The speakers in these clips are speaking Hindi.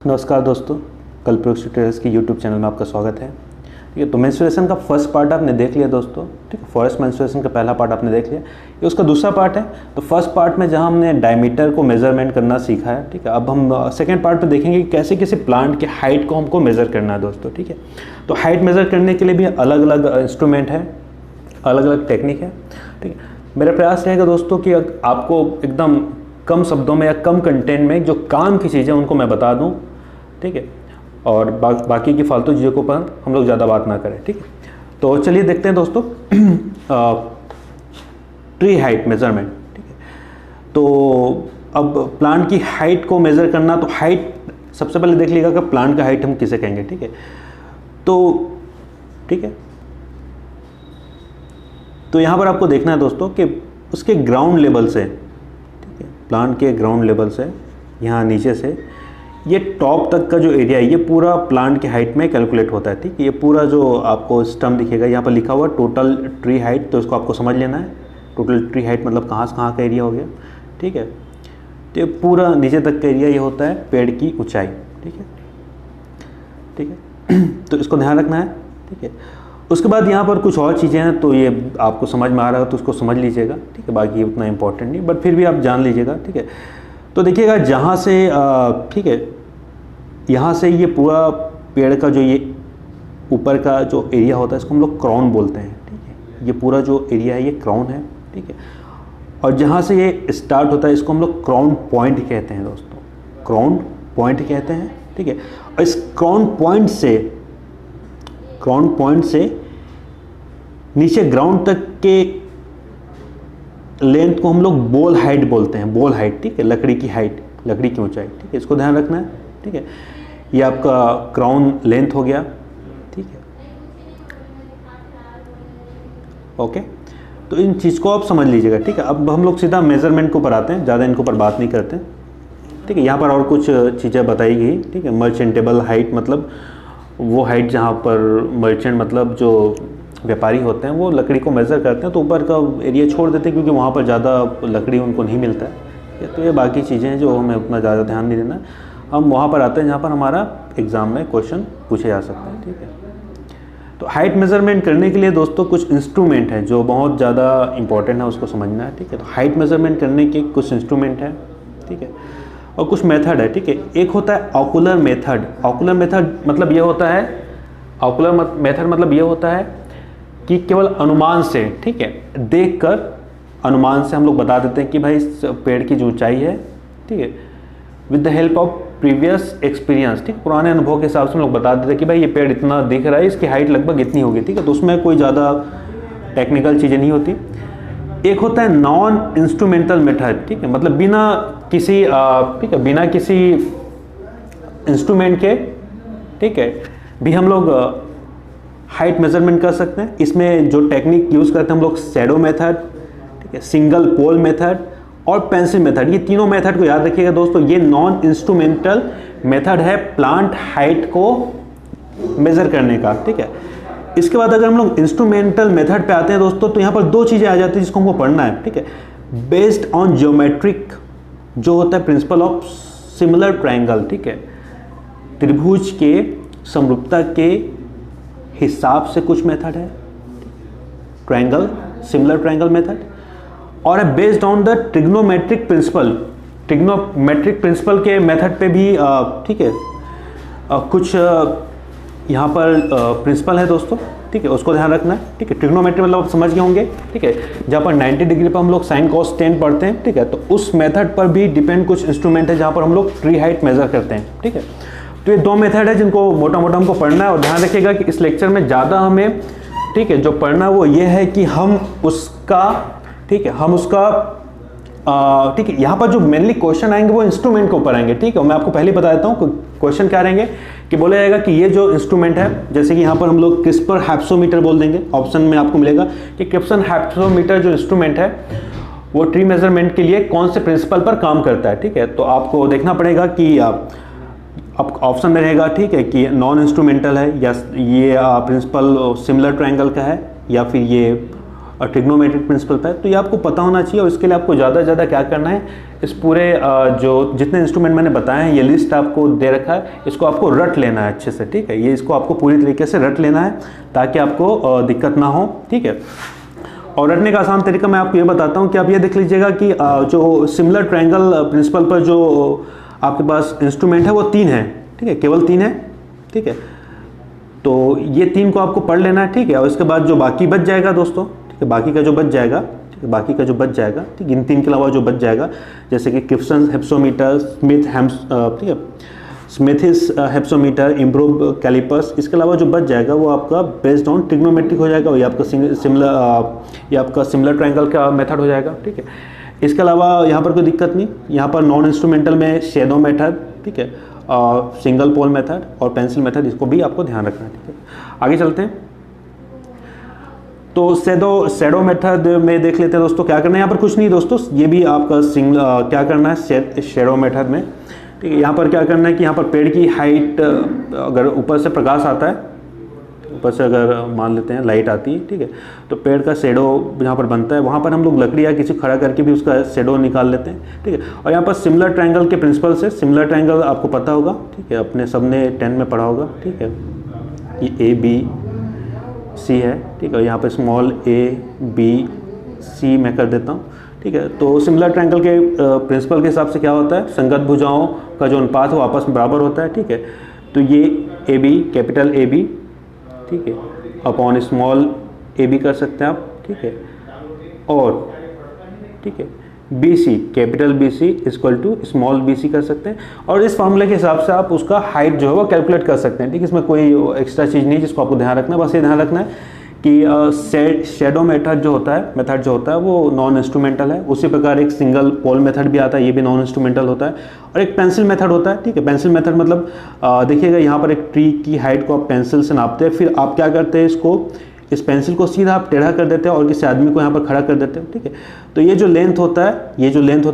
नमस्कार दोस्तों, कल्पवृक्ष ट्यूटोरियल्स की यूट्यूब चैनल में आपका स्वागत है। ठीक है, तो मेंस्ट्रुएशन का फर्स्ट पार्ट आपने देख लिया दोस्तों। ठीक है, फर्स्ट मेंस्ट्रुएशन का पहला पार्ट आपने देख लिया, ये उसका दूसरा पार्ट है। तो फर्स्ट पार्ट में जहां हमने डायमीटर को मेजरमेंट करना सीखा है, ठीक है, अब हम सेकेंड पार्ट में देखेंगे कि कैसे किसी प्लांट के हाइट को हमको मेज़र करना है दोस्तों। ठीक है, तो हाइट मेज़र करने के लिए भी अलग अलग इंस्ट्रूमेंट है, अलग अलग टेक्निक है। ठीक है, मेरा प्रयास रहेगा दोस्तों कि आपको एकदम कम शब्दों में या कम कंटेंट में जो काम की चीज़ें उनको मैं बता दूं। ठीक है, और बाकी की फालतू चीज़ों के ऊपर हम लोग ज़्यादा बात ना करें। ठीक है, तो चलिए देखते हैं दोस्तों ट्री हाइट मेजरमेंट। ठीक है, तो अब प्लांट की हाइट को मेज़र करना, तो हाइट सबसे पहले देख लीजिएगा कि प्लांट का हाइट हम किसे कहेंगे। ठीक है, तो ठीक है, तो यहाँ पर आपको देखना है दोस्तों कि उसके ग्राउंड लेवल से, ठीक है, प्लांट के ग्राउंड लेवल से यहाँ नीचे से ये टॉप तक का जो एरिया है, ये पूरा प्लांट के हाइट में कैलकुलेट होता है। ठीक है, ये पूरा जो आपको स्टम्प दिखेगा यहाँ पर लिखा हुआ टोटल ट्री हाइट, तो इसको आपको समझ लेना है। टोटल ट्री हाइट मतलब कहाँ से कहाँ का एरिया हो गया। ठीक है, तो ये पूरा नीचे तक का एरिया ये होता है पेड़ की ऊंचाई। ठीक है, ठीक है, तो इसको ध्यान रखना है। ठीक है, उसके बाद यहाँ पर कुछ और चीज़ें हैं, तो ये आपको समझ में आ रहा है तो उसको समझ लीजिएगा। ठीक है, बाकी उतना इंपॉर्टेंट नहीं, बट फिर भी आप जान लीजिएगा। ठीक है, तो देखिएगा जहाँ से ठीक है, यहाँ से ये पूरा पेड़ का जो ये ऊपर का जो एरिया होता है, इसको हम लोग क्राउन बोलते हैं। ठीक है, ये पूरा जो एरिया है ये क्राउन है। ठीक है, और जहाँ से ये स्टार्ट होता है इसको हम लोग क्राउन पॉइंट कहते हैं दोस्तों, क्राउन पॉइंट कहते हैं। ठीक है, और इस क्राउन पॉइंट से नीचे ग्राउंड तक के लेंथ को हम लोग बोल हाइट बोलते हैं, बोल हाइट। ठीक है, लकड़ी की हाइट, लकड़ी की ऊंचाई। ठीक है, इसको ध्यान रखना है। ठीक है, ये आपका क्राउन लेंथ हो गया। ठीक है, ओके, तो इन चीज़ को आप समझ लीजिएगा। ठीक है, अब हम लोग सीधा मेजरमेंट के ऊपर आते हैं, ज़्यादा इनके ऊपर बात नहीं करते। ठीक है, यहाँ पर और कुछ चीज़ें बताई गई। ठीक है, मर्चेंटेबल हाइट मतलब वो हाइट जहाँ पर मर्चेंट मतलब जो व्यापारी होते हैं वो लकड़ी को मेज़र करते हैं, तो ऊपर का एरिया छोड़ देते हैं क्योंकि वहाँ पर ज़्यादा लकड़ी उनको नहीं मिलता है। तो ये बाकी चीज़ें हैं जो हमें उतना ज़्यादा ध्यान नहीं देना। हम वहाँ पर आते हैं जहाँ पर हमारा एग्ज़ाम में क्वेश्चन पूछे जा सकते हैं। ठीक है, तो हाइट मेज़रमेंट करने के लिए दोस्तों कुछ इंस्ट्रूमेंट हैं जो बहुत ज़्यादा इंपॉर्टेंट है, उसको समझना है। ठीक है, तो हाइट मेज़रमेंट करने के कुछ इंस्ट्रूमेंट हैं। ठीक है, और कुछ मेथड है। ठीक है, एक होता है ऑकुलर मेथड। ऑकुलर मेथड मतलब ये होता है, ऑकुलर मेथड मतलब ये होता है कि केवल अनुमान से, ठीक है, देखकर अनुमान से हम लोग बता देते हैं कि भाई इस पेड़ की जो ऊंचाई है, ठीक है, with the help of previous experience. ठीक, पुराने अनुभव के हिसाब से हम लोग बता देते हैं कि भाई ये पेड़ इतना दिख रहा है, इसकी हाइट लगभग इतनी होगी। ठीक है, तो उसमें कोई ज़्यादा टेक्निकल चीज़ें नहीं होती। एक होता है नॉन इंस्ट्रूमेंटल मेथड। ठीक है, मतलब बिना किसी ठीक है, बिना किसी इंस्ट्रूमेंट के, ठीक है, भी हम लोग हाइट मेजरमेंट कर सकते हैं। इसमें जो टेक्निक यूज़ करते हैं हम लोग शैडो मेथड, ठीक है, सिंगल पोल मेथड और पेंसिल मेथड। ये तीनों मेथड को याद रखिएगा दोस्तों, ये नॉन इंस्ट्रूमेंटल मेथड है प्लांट हाइट को मेज़र करने का। ठीक है, इसके बाद अगर हम लोग इंस्ट्रूमेंटल मेथड पे आते हैं दोस्तों, तो यहाँ पर दो चीज़ें आ जाती हैं जिसको हमको पढ़ना है। ठीक है, बेस्ड ऑन ज्योमेट्रिक जो होता है प्रिंसिपल ऑफ सिमिलर ट्रायंगल। ठीक है, त्रिभुज के समरूपता के हिसाब से कुछ मेथड है, ट्रायंगल, सिमिलर ट्रायंगल मेथड, और है based on the trigonometric principle. Trigonometric principle के मेथड पे भी ठीक है, कुछ यहाँ पर प्रिंसिपल है दोस्तों। ठीक है, उसको ध्यान रखना है। ठीक है, ट्रिग्नोमेट्री मतलब आप समझ गए होंगे। ठीक है, जहाँ पर 90 डिग्री पर हम लोग साइन कॉस टेन पढ़ते हैं। ठीक है, तो उस मेथड पर भी डिपेंड कुछ इंस्ट्रूमेंट है जहाँ पर हम लोग ट्री हाइट मेजर करते हैं। ठीक है, तो ये दो मेथड है जिनको मोटा मोटा हमको पढ़ना है, और ध्यान रखिएगा कि इस लेक्चर में ज़्यादा हमें, ठीक है, जो पढ़ना है वो ये है कि हम उसका, ठीक है, हम उसका ठीक है, यहाँ पर जो मेनली क्वेश्चन आएंगे वो इंस्ट्रूमेंट के ऊपर आएंगे। ठीक है, मैं आपको पहले बता देता हूँ क्वेश्चन क्या रहेंगे, कि बोला जाएगा कि ये जो इंस्ट्रूमेंट है, जैसे कि यहाँ पर हम लोग क्रिस्पर हैप्सोमीटर बोल देंगे, ऑप्शन में आपको मिलेगा कि क्रिस्पर हैप्सोमीटर जो इंस्ट्रूमेंट है वो ट्री मेजरमेंट के लिए कौन से प्रिंसिपल पर काम करता है। ठीक है, तो आपको देखना पड़ेगा कि अब ऑप्शन में रहेगा, ठीक है, कि नॉन इंस्ट्रूमेंटल है, या ये प्रिंसिपल सिमिलर ट्रायंगल का है, या फिर ये और ट्रिग्नोमेट्रिक प्रिंसिपल पे है। तो ये आपको पता होना चाहिए और इसके लिए आपको ज़्यादा से ज़्यादा क्या करना है, इस पूरे जो जितने इंस्ट्रूमेंट मैंने बताए हैं, ये लिस्ट आपको दे रखा है, इसको आपको रट लेना है अच्छे से, ठीक है। ये इसको आपको पूरी तरीके से रट लेना है ताकि आपको दिक्कत ना हो, ठीक है। और रटने का आसान तरीका मैं आपको ये बताता हूँ कि आप ये देख लीजिएगा कि जो सिमिलर ट्रायंगल प्रिंसिपल पर जो आपके पास इंस्ट्रूमेंट है वो 3 है, ठीक है, केवल 3 है, ठीक है। तो ये 3 को आपको पढ़ लेना है, ठीक है। और इसके बाद जो बाकी बच जाएगा दोस्तों, ठीक है, बाकी का जो बच जाएगा, ठीक है, बाकी का जो बच जाएगा, ठीक, इन 3 के अलावा जो बच जाएगा, जैसे कि किप्सन हेप्सोमीटर, ठीक है, स्मिथिस हेप्सोमीटर, इम्प्रूव कैलिपर्स, इसके अलावा जो बच जाएगा वो आपका बेस्ड ऑन ट्रिग्नोमेट्रिक हो जाएगा, ये आपका सिमिलर ट्रायंगल का मेथड हो जाएगा, ठीक है। इसके अलावा यहाँ पर कोई दिक्कत नहीं, यहाँ पर नॉन इंस्ट्रूमेंटल में शैडो मेथड, ठीक है, सिंगल पोल मेथड और पेंसिल मेथड, इसको भी आपको ध्यान रखना है, ठीक है। आगे चलते हैं। तो शैडो मेथड में देख लेते हैं दोस्तों क्या करना है। यहाँ पर कुछ नहीं दोस्तों, ये भी आपका क्या करना है शैडो मेथड में, ठीक है। यहाँ पर क्या करना है कि यहाँ पर पेड़ की हाइट, अगर ऊपर से प्रकाश आता है, ऊपर से अगर मान लेते हैं लाइट आती है, ठीक है, तो पेड़ का शैडो यहाँ पर बनता है, वहाँ पर हम लोग लकड़ी या किसी खड़ा करके भी उसका शैडो निकाल लेते हैं, ठीक है। और यहाँ पर सिमिलर ट्रायंगल के प्रिंसिपल से, सिमिलर ट्रायंगल आपको पता होगा, ठीक है, अपने सबने 10 में पढ़ा होगा, ठीक है। ये ABC है, ठीक है, यहाँ पर स्मॉल ABC मैं कर देता हूँ, ठीक है। तो सिमिलर ट्रायंगल के प्रिंसिपल के हिसाब से क्या होता है, संगत भुजाओं का जो अनुपात है वो आपस में बराबर होता है, ठीक है। तो ये AB, कैपिटल AB, ठीक है, अपॉन स्मॉल AB कर सकते हैं आप, ठीक है। और ठीक है BC, capital BC equal to small BC कर सकते हैं। और इस फॉर्मूले के हिसाब से आप उसका हाइट जो है वो कैलकुलेट कर सकते हैं, ठीक है। इसमें कोई एक्स्ट्रा चीज़ नहीं जिसको आपको ध्यान रखना है, बस ये ध्यान रखना है कि शैडो मेथड जो होता है वो नॉन इंस्ट्रूमेंटल है। उसी प्रकार एक सिंगल पोल मेथड भी आता है, ये भी नॉन इंस्ट्रूमेंटल होता है। और एक पेंसिल मेथड होता है, ठीक है। पेंसिल मेथड मतलब देखिएगा यहाँ पर एक ट्री की हाइट को आप पेंसिल से नापते हैं, फिर आप क्या करते हैं, इस पेंसिल को सीधा आप टेढ़ा कर देते हैं और किसी आदमी को यहाँ पर खड़ा कर देते हो, ठीक है। तो ये जो लेंथ होता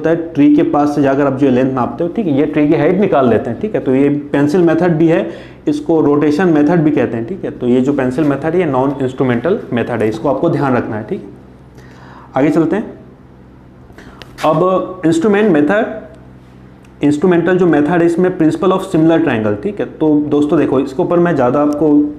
है ट्री के पास से जाकर आप जो लेंथ नापते हो, ठीक है, ये ट्री की हाइट निकाल लेते हैं, ठीक है। तो ये पेंसिल मेथड भी है, इसको रोटेशन मेथड भी कहते हैं, ठीक है। तो ये जो पेंसिल मेथड है ये नॉन इंस्ट्रूमेंटल मेथड है, इसको आपको ध्यान रखना है, ठीक है। आगे चलते हैं। अब इंस्ट्रूमेंटल जो मेथड है इसमें प्रिंसिपल ऑफ सिमिलर ट्रायंगल, ठीक है। तो दोस्तों देखो, इसके ऊपर मैं ज़्यादा आपको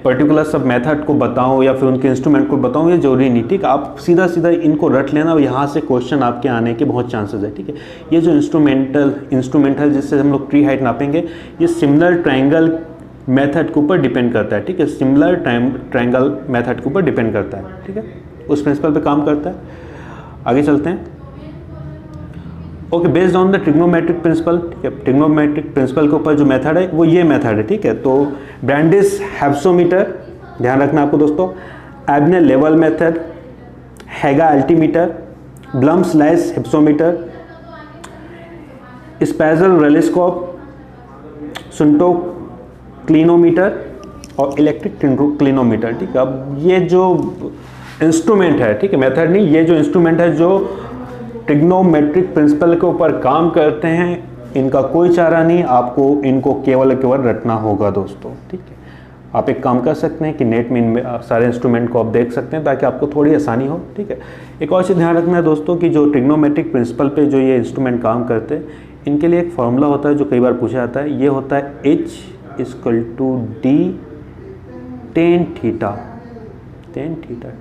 पर्टिकुलर सब मेथड को बताऊं या फिर उनके इंस्ट्रूमेंट को बताऊं ये जरूरी नहीं, ठीक है। आप सीधा इनको रट लेना और यहाँ से क्वेश्चन आपके आने के बहुत चांसेस है, ठीक है। ये जो इंस्ट्रूमेंटल जिससे हम लोग ट्री हाइट नापेंगे, ये सिमिलर ट्रायंगल मेथड के ऊपर डिपेंड करता है, ठीक है। सिमिलर ट्रायंगल मेथड के ऊपर डिपेंड करता है, ठीक है, उस प्रिंसिपल पे काम करता है। आगे चलते हैं। Okay, based on the trigonometric principle, ठीक है। ट्रिग्नोमेट्रिक प्रिंसिपल के ऊपर जो मेथड है वो ये मेथड है, ठीक है। तो ब्रांडिस हेप्सोमीटर, ध्यान रखना आपको दोस्तों, एबने लेवल मेथड, हैगा अल्टीमीटर, ब्लम स्लाइस हेप्सोमीटर, स्पेजल रेलिस्कोप, सुंटो क्लिनोमीटर और इलेक्ट्रिक क्लिनोमीटर, ठीक है। अब ये जो इंस्ट्रूमेंट है, ठीक है, मेथड नहीं, ये जो इंस्ट्रूमेंट है जो ट्रिग्नोमेट्रिक प्रिंसिपल के ऊपर काम करते हैं, इनका कोई चारा नहीं, आपको इनको केवल रटना होगा दोस्तों, ठीक है। आप एक काम कर सकते हैं कि नेट में इनमें सारे इंस्ट्रूमेंट को आप देख सकते हैं ताकि आपको थोड़ी आसानी हो, ठीक है। एक और चीज़ ध्यान रखना है दोस्तों कि जो ट्रिग्नोमेट्रिक प्रिंसिपल पे जो ये इंस्ट्रूमेंट काम करते हैं, इनके लिए एक फॉर्मूला होता है जो कई बार पूछा जाता है, ये होता है H = D tan थीटा, ठीक है,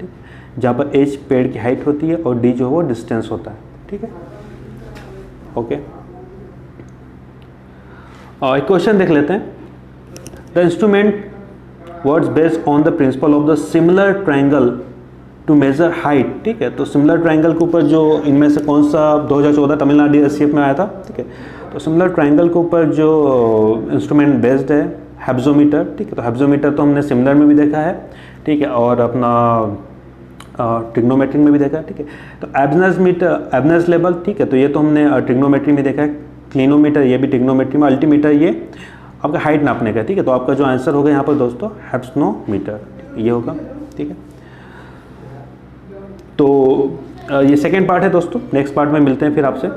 जहाँ पर H पेड़ की हाइट होती है और D जो है वो डिस्टेंस होता है, ठीक है। ओके, और एक क्वेश्चन देख लेते हैं। The instrument works based on the principle of the similar triangle to measure height, ठीक है। तो सिमिलर ट्रायंगल के ऊपर जो इनमें से कौन सा 2014 तमिलनाडु SCF में आया था, ठीक है। तो सिमिलर ट्रायंगल के ऊपर जो इंस्ट्रूमेंट बेस्ड है हेप्सोमीटर, ठीक है। तो हेप्सोमीटर तो हमने सिमिलर में भी देखा है, ठीक है, और अपना ट्रिग्नोमेट्री में भी देखा है, ठीक है। तो एबनेस लेवल, ठीक है, तो ये तो हमने ट्रिग्नोमेट्री में देखा है। क्लिनोमीटर ये भी ट्रिग्नोमेट्री में। अल्टीमीटर ये आपका हाइट नापने का, ठीक है। तो आपका जो आंसर होगा यहाँ पर दोस्तों हेप्सोमीटर, ये होगा, ठीक है। तो ये सेकेंड पार्ट है दोस्तों, नेक्स्ट पार्ट में मिलते हैं फिर आपसे।